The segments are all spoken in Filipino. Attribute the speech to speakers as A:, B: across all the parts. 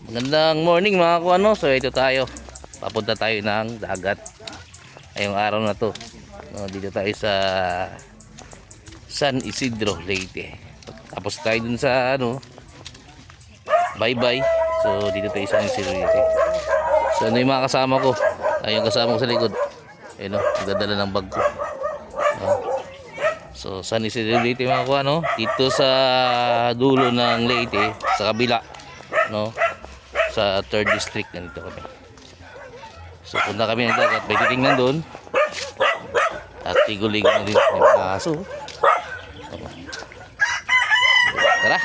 A: Magandang morning mga kuano. So ito tayo. Papunta tayo ng dagat. Ngayong araw na to. No, dito tayo sa San Isidro, Leyte. Tapos tayo dun sa Bye-bye. So dito tayo sa San Isidro, Leyte. So ano yung mga kasama ko? Ay, yung kasama ko sa likod. Ayun o, nagdadala ng bag ko. So San Isidro, Leyte mga kuano. Dito sa dulo ng Leyte, sa kabila, no? Sa 3rd district nandito kami. So punta kami ng dagat, may titingnan doon. At tigo-ligo na din yung aso. Tara.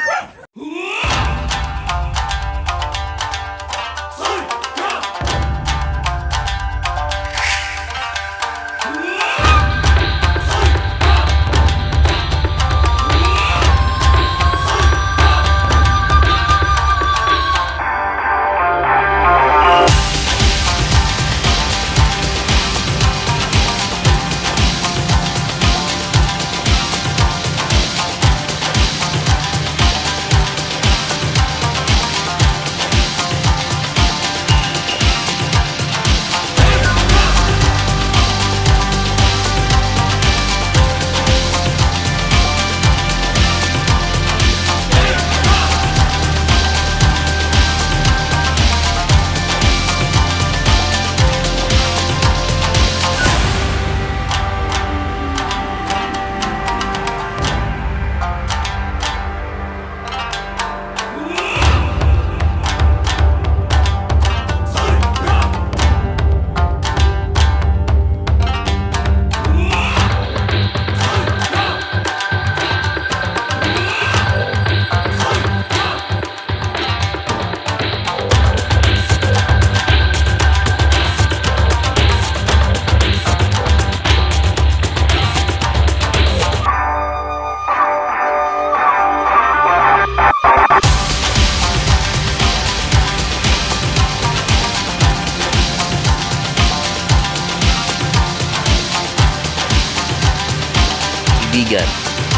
A: Bigan,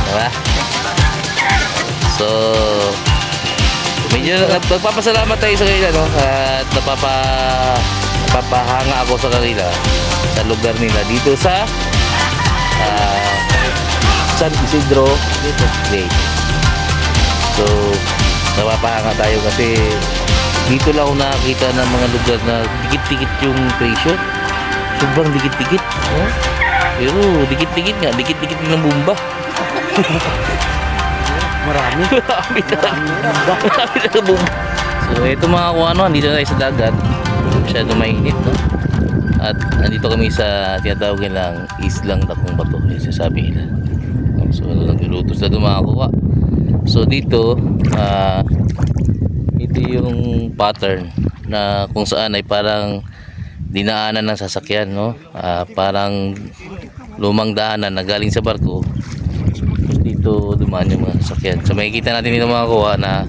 A: diba? So medyo nagpapasalamat tayo sa kanila, no? At napapahanga ako sa kanila sa lugar nila dito sa San Isidro Leyte. So napapahanga tayo kasi dito lang ako nakakita ng mga lugar na dikit-dikit yung presyo. Sobrang dikit-dikit, no? Pero dikit-dikit nga, dikit-dikit ng bomba. Marami na bomba. So ito mga kuano, andito tayo sa dagat. Masyado mainit, no? At andito kami sa tinatawag nilang Islang Takong Bato, yung sasabi nila. So nagluluto sila mga kuha. So dito ito yung pattern na kung saan ay parang dinaanan ng sasakyan, no? Parang lumang daanan na galing sa barko. Dito dumaan yung mga sasakyan. So makikita natin dito mga kuha na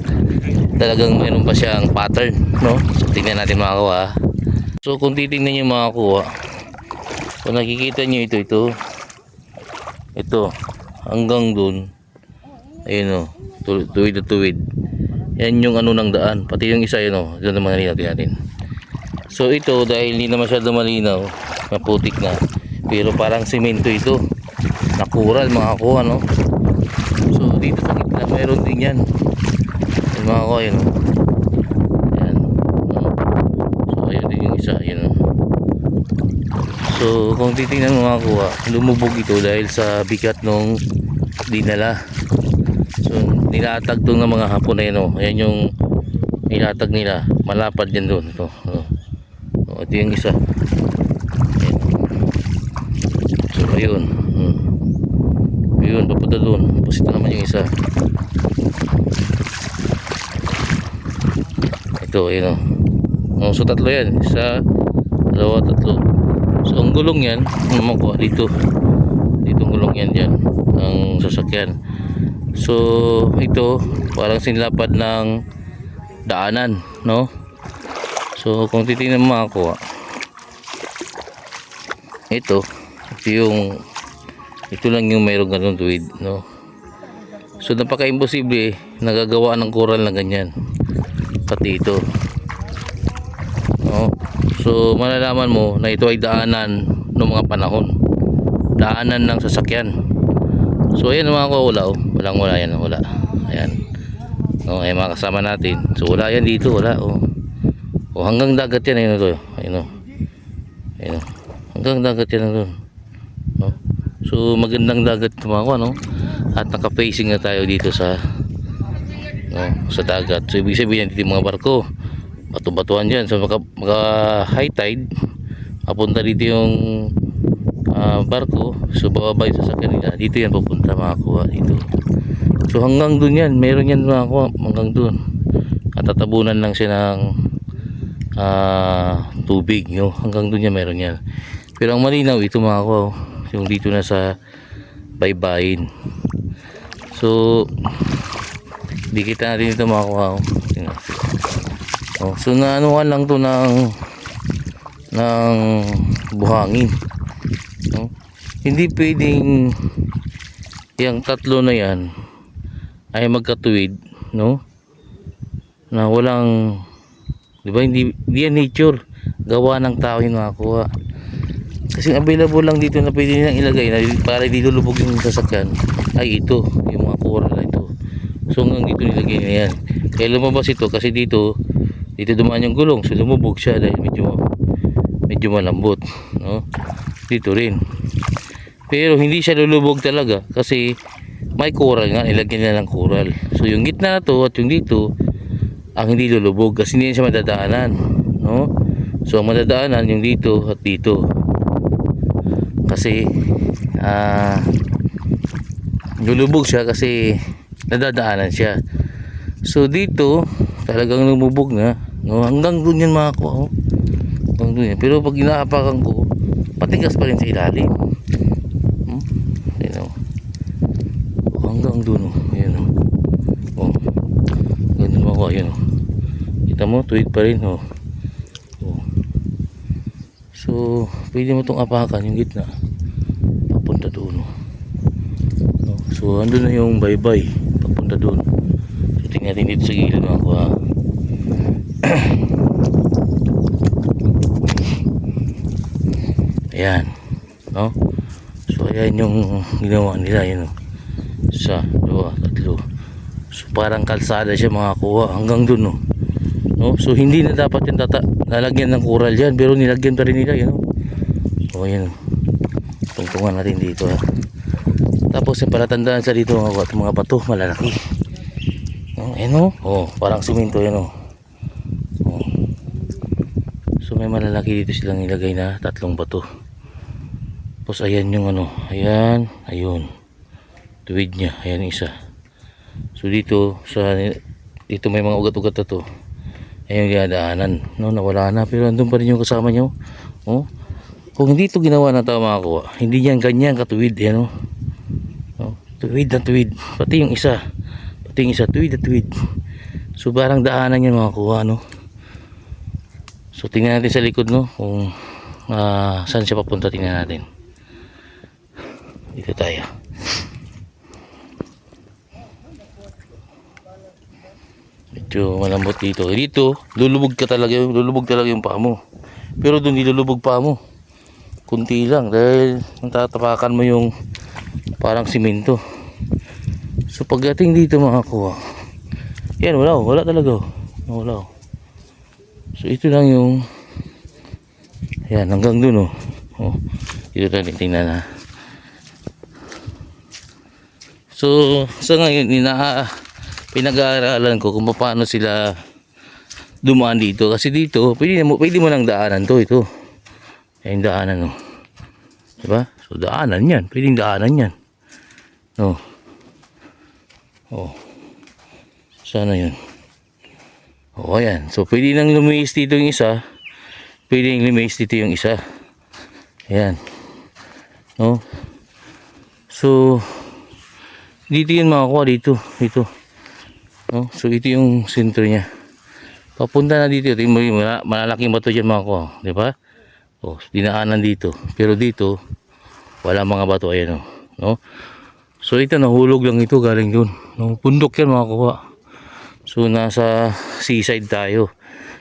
A: talagang mayroon pa siyang pattern, no? So tingnan natin mga kuha. So kung titingnan niyo mga kuha, kung nakikita niyo ito hanggang dun, ayun, tuwid na tuwid. Yan yung ng daan, pati yung isa yun, doon naman natin. So ito dahil hindi na masyado malinaw, maputik na, pero parang semento ito, nakural mga kuha, no? So dito sa gitna mayroon din yan, yung mga kuha yun, yan, no? So ayun din yung isa, yun, no? So kung titingnan mo mga kuha, lumubog ito dahil sa bigat nung dinala. So nilatag to ng mga Hapon na yun, no? Ayan yung nilatag nila, malapad yan doon, ito, no? Ito yung isa. So ayun, ayun, papunta doon. Tapos ito naman yung isa. Ito, ayun, so tatlo yan, isa, dalawa, tatlo. So ang gulong yan, makuha dito ang gulong yan dyan, ang sasakyan. So ito parang sinlapad ng daanan, no? So kung titingnan mo ako, ito lang yung mayroong ganun tuwid, no? So napaka-imposible nagagawa ng coral na ganyan. pati ito. No? So malalaman mo na ito ay daanan ng mga panahon, daanan ng sasakyan. So ayan mga kawala, oh. Walang wala yan, wala. Ayan. No, ay mga kasama natin. So wala yan dito, wala. Oh. Oh, hanggang dagat yan, ayun to. Ayun oh. Ayun oh. Hanggang dagat yan doon. No? So magandang dagat ito mga no? At naka-facing na tayo dito sa sa dagat. So ibig sabihin dito yung mga barko, bato-batuan dyan. So maka high tide, papunta dito yung barko. So bababa yung sasakyan nila. Dito yan pupunta mga kuha dito. So hanggang dun yan, meron yan mga kuha, hanggang dun. At tatabunan lang siya ng tubig, no? Hanggang dun yan meron yan. Pero ang malinaw ito mga kuha, oh, yung dito na sa baybayin. So di kita natin ito mga kuha, oh. Oh, so naanuhan lang to ng buhangin, no? Hindi pwedeng yung tatlo na yan ay magkatuwid, no? Na walang, di ba, hindi yan nature, gawa ng tao yung nakakuha. Kasi available lang dito na pwede nilang ilagay na para dito lubog yung sasakyan ay ito, yung mga coral na ito. So hanggang dito nilagay na yan. Kaya lumabas ito kasi dito dumaan yung gulong, so lumubog siya dahil medyo malambot, no? Dito rin. Pero hindi siya lulubog talaga kasi may coral nga, ilagyan nila ng coral. So yung gitna na to at yung dito ang hindi lulubog kasi hindi siya madadaanan, no? So ang madadaanan yung dito at dito. Kasi lulubog siya kasi nadadaanan siya. So dito talagang lumubog na, no? Hanggang dun yan mga kuha, oh. Hanggang dun yan. Pero pag inaapakan ko, patigas pa rin sa ilalim. Ayun, oh. Hanggang dun, oh. Ayun, oh. Oh. Ganun mga kuha, ayun, oh. Kita mo, tuwid pa rin, oh. Oh. So pwede mo itong apakan yung gitna papunta doon, oh. No? So andun na yung baybay papunta doon. So tingnan natin dito sa gilid mga kuha. Ayan, no? So ayan yung ginawa nila, yun, oh. Isa, dua, tatlo. So parang kalsada siya mga kuha hanggang dun, no? No? So hindi na dapat yung nalagyan ng coral yan, pero nilagyan pa rin nila, yun, oh. So ayan, tungtungan natin dito, ha. Tapos yung palatandaan sa dito mga bato malalaki, no? Ayan, oh, parang simento yan, oh. Oh. So may malalaki dito silang ilagay na tatlong bato. Tapos ayan yung ayan, ayun, tuwid niya, ayan isa. So dito may mga ugat-ugat na to. Ayan yung dinadaanan, no? Nawala na pero andun pa rin yung kasama nyo, oh. Kung hindi ito ginawa na tao mga kuha, hindi yan ganyan katuwid, yan, oh. No? Tuwid na tuwid, pati yung isa tuwid na tuwid. So parang daanan yan mga kuha, no? So tingnan natin sa likod, no, kung saan siya papunta. Tingnan natin dito tayo. Medyo malambot dito. Dito lulubog talaga yung paa mo, pero doon nilulubog paa mo kunti lang dahil natatapakan mo yung parang simento. So pagdating dito mga kuha, yan, wala talaga, wala. So ito lang yung, yan, hanggang dun, oh. Oh, dito tayo tingnan, ha. So sa ngayon pinag-aaralan ko kung paano sila dumaan dito, kasi dito pwede mo lang daanan to, ito. Ayun daanan, oh. Diba? So daanan yan, pwedeng daanan yan, no. Oh, sana yun. Oh, ayan. So pwede nang lumiis dito yung isa, pwedeng lumiis dito yung isa. Ayan, no. So dito yun makakuha, dito, no? So ito yung sentro niya, papunta na dito. Ito yung malalaking bato dyan makakuha, di ba? Oh, dinaanan dito, pero dito wala mga bato, ayan, oh, no. So ito nahulog lang ito galing dun, no? Bundok yan makakuha. So nasa seaside tayo.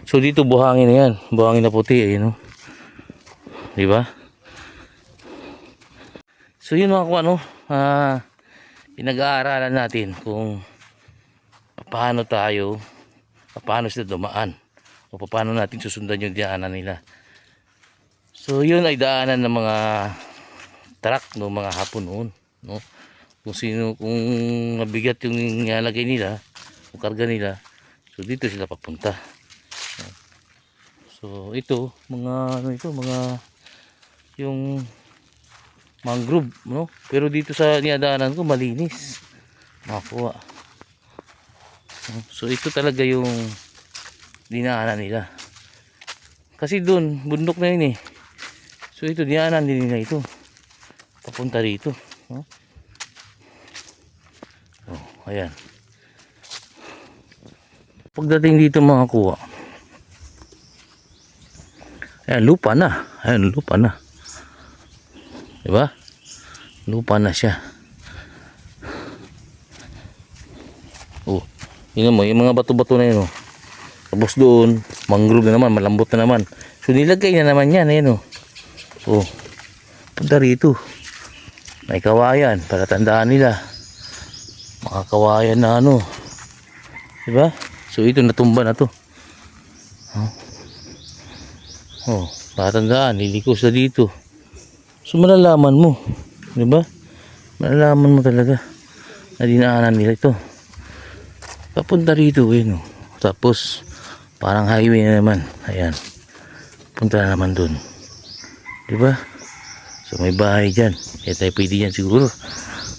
A: So dito buhangin na yan. Buhangin na puti, ayun, no? Di ba? So yun mga kung ano, pinag-aaralan natin kung paano sila dumaan o paano natin susundan yung daanan nila. So yun ay daanan ng mga truck no, mga hapon noon, no? Kung mabigat yung nilalagay nila o karga nila, so dito sila papunta. So ito mga yung mangrove, no? Pero dito sa dinadaanan ko malinis. Makuha. So ito talaga yung dinaanan nila. Kasi doon bundok na yun eh. So ito dinaanan din nila ito. Papunta rito, no? Oh, ayan. Pagdating dito mga kuha, ayan, lupa na. Ayan, lupa na. Diba? Lupa na siya. Oh, yun mo, yung mga bato-bato na yun, oh. Tapos doon, mangrove na naman, malambot na naman. So nilagay na naman yan, ayan, oh. Oh, punta rito. May kawayan, para tandaan nila. Mga kawayan na ano. Diba? So ito, natumba na to. Oh, para tandaan, liliko sila dito. So malalaman mo, 'di ba? Malalaman mo talaga na dinaanan nila ito. Papunta rito, no. Tapos parang highway na naman. Ayan. Punta na naman doon. 'Di ba? So may bahay diyan. Kaya tayo pwede diyan siguro.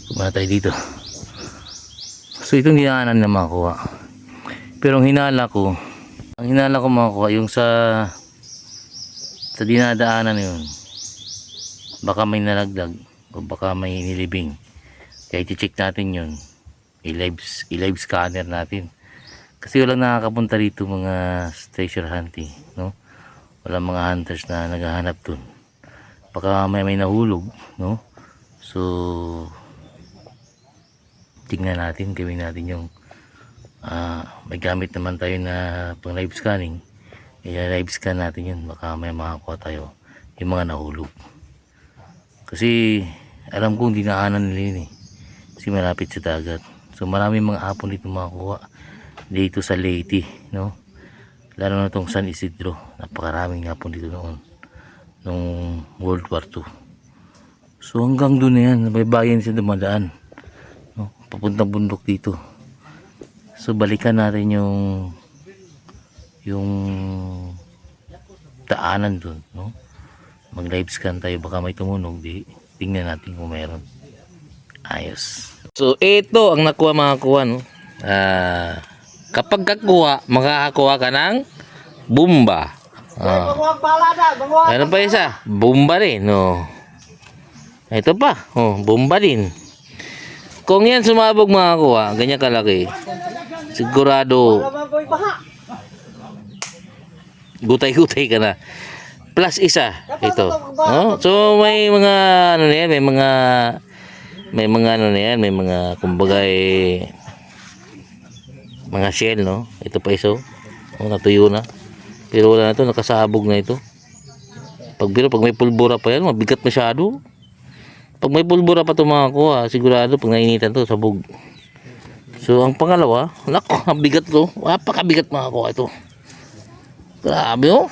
A: Pumunta tayo dito. So itong dinaanan na makuha. Pero ang hinala ko makuha yung sa dinadaanan na yun. Baka may nalaglag o baka may nilibing, kaya i-check natin yun, i-live scanner natin kasi walang nakakapunta rito mga treasure hunting, no? Walang mga hunters na naghahanap dun, baka may nahulog, no? So tingnan natin, gawin natin yung may gamit naman tayo na pang live scanning, i-live scan natin yun, baka may makakuha tayo yung mga nahulog. Kasi alam kong dinaanan nila yun eh. Kasi malapit sa dagat. So maraming mga hapon dito makuha. Dito sa Leyte, no? Lalo na itong San Isidro. Napakaraming hapon dito noon. Nung World War II. So hanggang doon na yan. May bayan siya dumadaan. No? Papuntang bundok dito. So balikan natin yung daanan doon, no? Mag live scan tayo, baka may tumunog, di tingnan natin kung meron. Ayos. So ito ang nakuha mga kuha, no? Kapag kakuha, makakakuha ka ng bumba. Meron pa isa, bumba rin, no? Ito pa, oh, bumba din. Kung yan sumabog mga kuha, ganyan kalaki, sigurado gutay-gutay ka na. Plus isa ito. Oh, so may mga ano na yan, may mga ano na yan, may mga kumbaga mga shell, no? Ito pa iso. Oh, natuyo na. Pero wala na to, nakasabog na ito. Pag may pulbura pa yan, mabigat masyado. Pag may pulbura pa ito mga kuha, sigurado pag nainitan to, sabog. So ang pangalawa, nako, ang bigat to. Napakabigat mga kuha ito. Grabe, oh.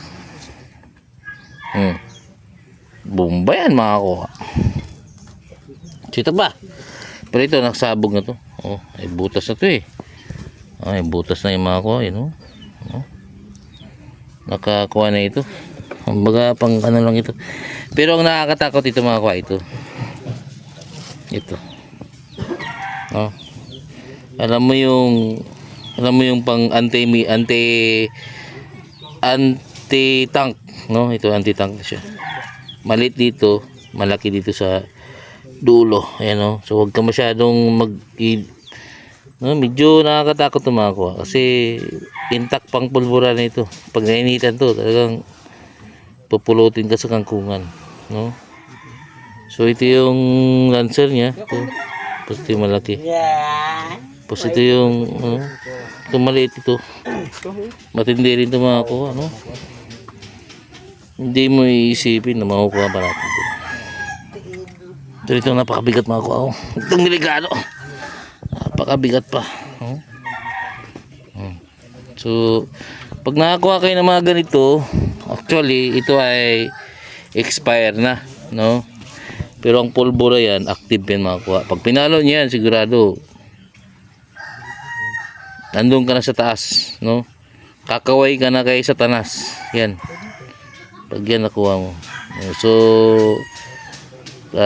A: Bomba yan mga kuha. Sita ba? Pero ito nakasabog na to. Oh, ay butas na to eh. Ay butas na yung mga kuha, yun, oh. Oh. Nakakuha na ito. Kumbaga pang ano lang ito. Pero ang nakakatakot ito mga kuha, ito. Oh. Alam mo yung pang anti-tank, no? Ito anti-tank siya. Malit dito, malaki dito sa dulo. Ayan, no? So wag ka masyadong no, medyo nakakatakot na mga kuha kasi intact pang pulbura na ito. Pag nainitan to, talagang pupulutin ka sa kangkungan, no? So ito yung lancer niya. Ito. Tapos ito yung malaki. Tapos ito yung Ito maliit ito. Matindi rin ito mga kuha, no? Hindi mo iisipin na makukuha pa natin ito. Pero ito napakabigat mga kuha. Oh. Itong delikado. Napakabigat pa. Oh. So, pag nakakuha kayo ng mga ganito, actually, ito ay expire na, no? Pero ang pulbura yan, active yan mga kuha. Pag pinalo niya yan, sigurado, nandun ka na sa taas, no? Kakaway ka na kay Satanas. Yan. Pag yan nakuha mo. So,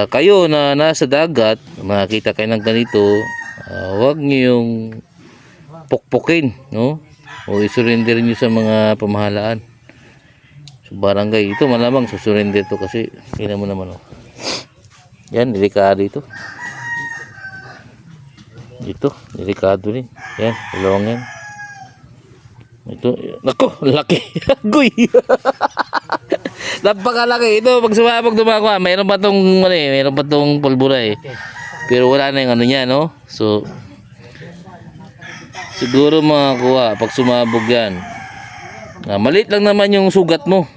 A: kayo na nasa dagat, makakita kayo ng ganito, huwag nyo yung pukpukin, no? O isurrender nyo sa mga pamahalaan. So, barangay, ito malamang susurrender to kasi, kina mo naman, oh. Yan, delikado ito. Ito, delikado rin. Yan, ilong yan. Ito, nako, laki. Agoy. Napakalaki. Ito, pag sumabog dumakuha, mayroon pa tong, mayroon pa tong pulbura eh. Pero wala na yung ano niya, no? So, siguro mga kuha, pag sumabog yan, maliit lang naman yung sugat mo.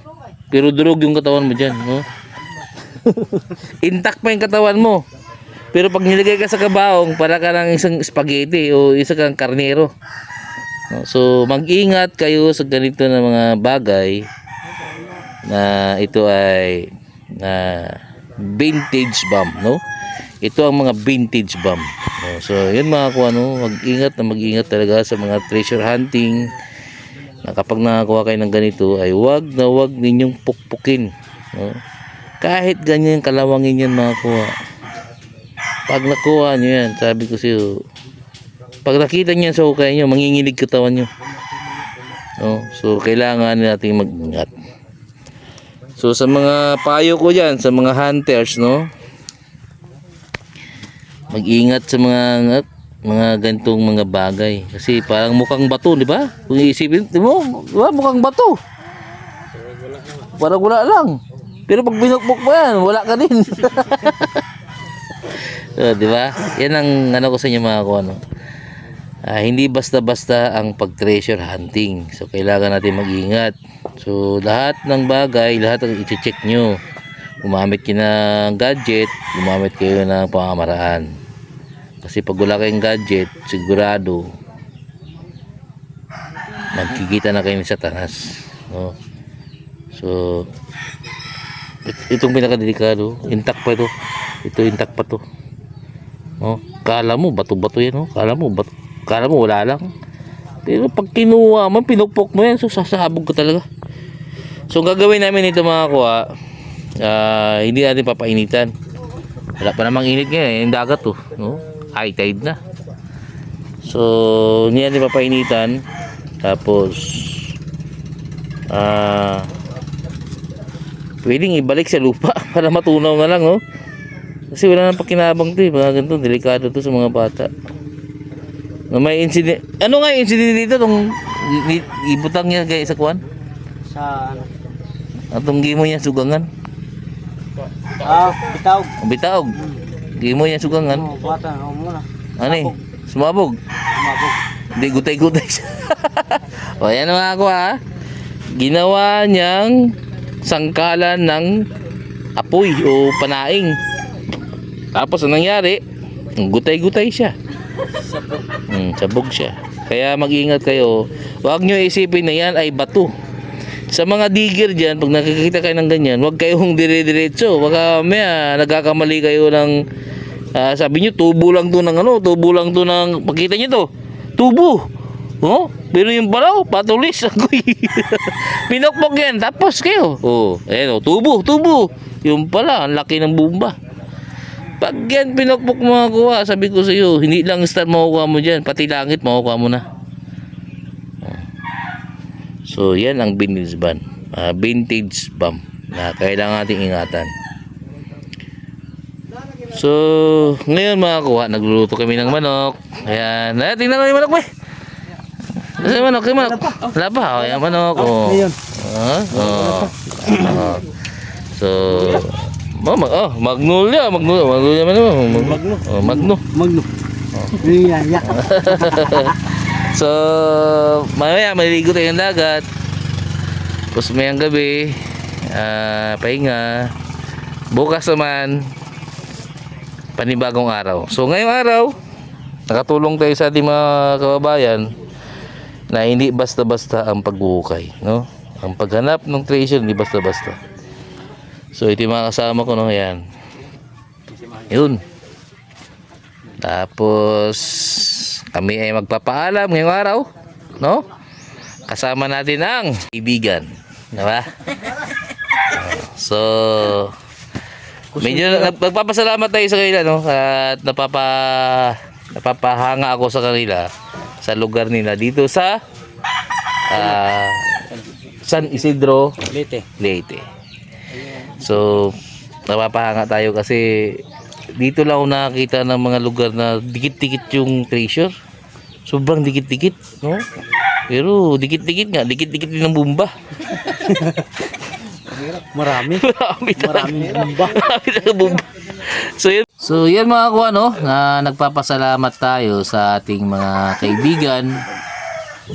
A: Pero durog yung katawan mo dyan, no? Intact pa yung katawan mo. Pero pag nilagay ka sa kabaong, para ka ng isang spaghetti o isang kang karnero. So, mag-ingat kayo sa ganito na mga bagay na ito ay vintage bomb, no? Ito ang mga vintage bomb. So, yun mga kuha, no? Mag-ingat talaga sa mga treasure hunting na kapag nakakuha kayo ng ganito ay wag na wag ninyong pukpukin, no? Kahit ganyan kalawangin yan mga kuha. Pag nakuha nyo yan, sabi ko sa'yo, pag nakita nyo yan sa hukay nyo, manginginig katawan nyo. No? So, kailangan natin mag-ingat. So, sa mga payo ko dyan, sa mga hunters, no? Mag-ingat sa mga ganitong mga bagay. Kasi parang mukhang bato, di ba? Kung iisipin, di ba? Mukhang bato. Parang wala lang. Pero pag binukbok mo yan, wala ka din. So, di ba? Yan ang ano ko sa inyo mga kuha, no? Hindi basta-basta ang pag-treasure hunting. So, kailangan natin mag-ingat. So, lahat ng bagay, lahat ang i-check nyo. Gumamit kayo ng gadget, gumamit kayo ng pamamaraan. Kasi pag wala kayong gadget, sigurado, magkikita na kayo ni Satanas. No? So, itong pinakadelikado, intact pa ito. Ito intact pa to. No? Kala mo bato-bato yan, no? Kala mo wala lang. Pero pag kinuha mo, pinukpok mo yan, so sasabog ka talaga. So ang gagawin namin ito mga kuha, hindi natin papainitan. Wala pa namang init ngayon, yung dagat to, no? High tide na. So hindi natin papainitan. Tapos pwedeng ibalik sa lupa para matunaw na lang, no? Kasi wala nang pakinabang to, mga ganito, delikado to sa mga bata. Na may incident. Ano nga yung incident dito tong ibutang niya kay sa kuan?
B: Sa ano?
A: Atong gimo niya sugangan.
B: Bitaog.
A: Bitaog. Gimo niya sugangan.
B: Bata, muna.
A: Ano eh? Sumabog.
B: Sumabog.
A: Hindi gutay-gutay siya. O yan mga ako ha. Ginawa niyang sangkalan ng apoy o panaing. Tapos anong nangyari? Gutay-gutay siya. Sabog siya. Kaya mag-ingat kayo. Huwag nyo isipin na yan ay bato. Sa mga digger dyan, pag nakikita kayo ng ganyan, huwag kayong dire-diretso. Baka may nagkakamali kayo ng sabi nyo, tubo lang to ng ano, tubo lang to ng, pagkita nyo to, tubo. Oh, pero yung pala, patulis. Pinokpok yan, tapos kayo. Oh, ayan, tubo. Yung pala, ang laki ng bumba. Pag yan pinokpok mga kuha, sabi ko sa iyo, hindi lang star makukuha mo dyan, pati langit makukuha mo na. So yan ang vintage bomb, vintage bomb na kailangan nating ingatan. So ngayon mga kuha, nagluluto kami ng manok. Ayan, tingnan mo yung manok mo eh. Kasi manok, wala pa, yung manok. So Magnolia man Magno.
B: Iya.
A: So, mamaya maliligo tayo ng dagat. Tapos mayang gabi, pahinga. Bukas naman, panibagong araw. So, ngayong araw, nakatulong tayo sa ating mga kababayan na hindi basta-basta ang pagbuhukay, no? Ang paghanap ng treasure, hindi basta-basta. So, ito yung mga kasama ko, no? Yan. Yun. Tapos, kami ay magpapaalam ngayong araw, no? Kasama natin ang kaibigan, diba? So, medyo nagpapasalamat tayo sa kanila, no? At napapahanga ako sa kanila sa lugar nila dito sa San Isidro,
B: Leyte.
A: Leyte. So, napapahanga tayo kasi dito lang ako nakakita ng mga lugar na dikit-dikit yung treasure. Sobrang dikit-dikit, no? Pero dikit-dikit nga, dikit-dikit din ng bumba.
B: Marami.
A: Marami talaga.
B: Maraming bumba.
A: Marami talaga bumba. So yan mga kuha, no, na nagpapasalamat tayo sa ating mga kaibigan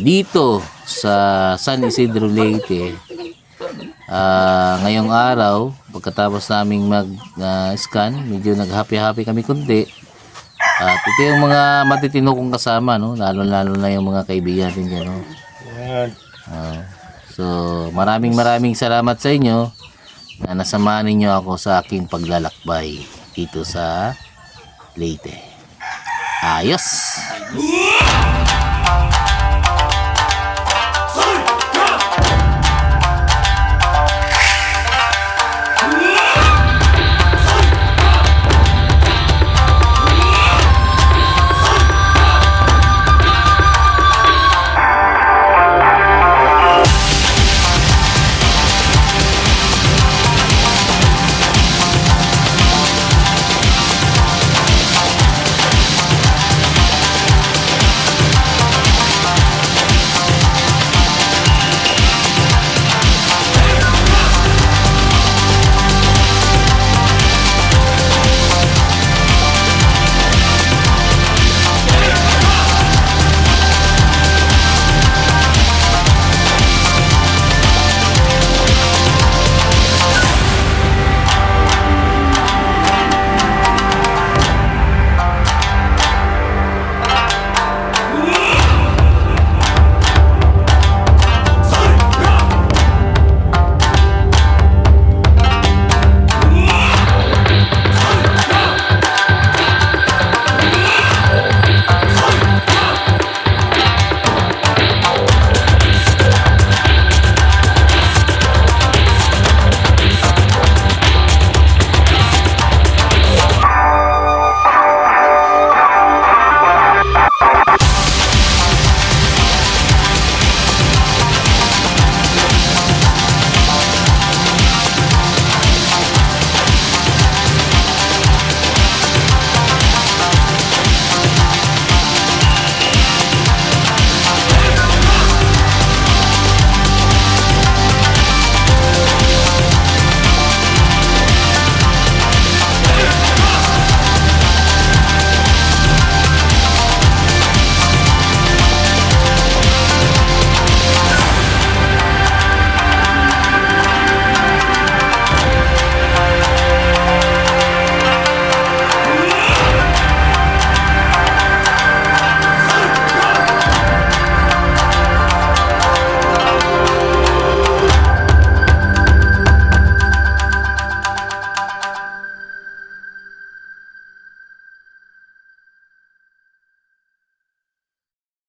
A: dito sa San Isidro Leyte. Ngayong araw, pagkatapos naming mag-scan, medyo nag-happy-happy kami kunti. At ito yung mga matitino kong kasama, no? Lalo-lalo na yung mga kaibigan natin dyan, no? So, maraming salamat sa inyo na nasamahan ninyo ako sa aking paglalakbay dito sa Leyte. Ayos!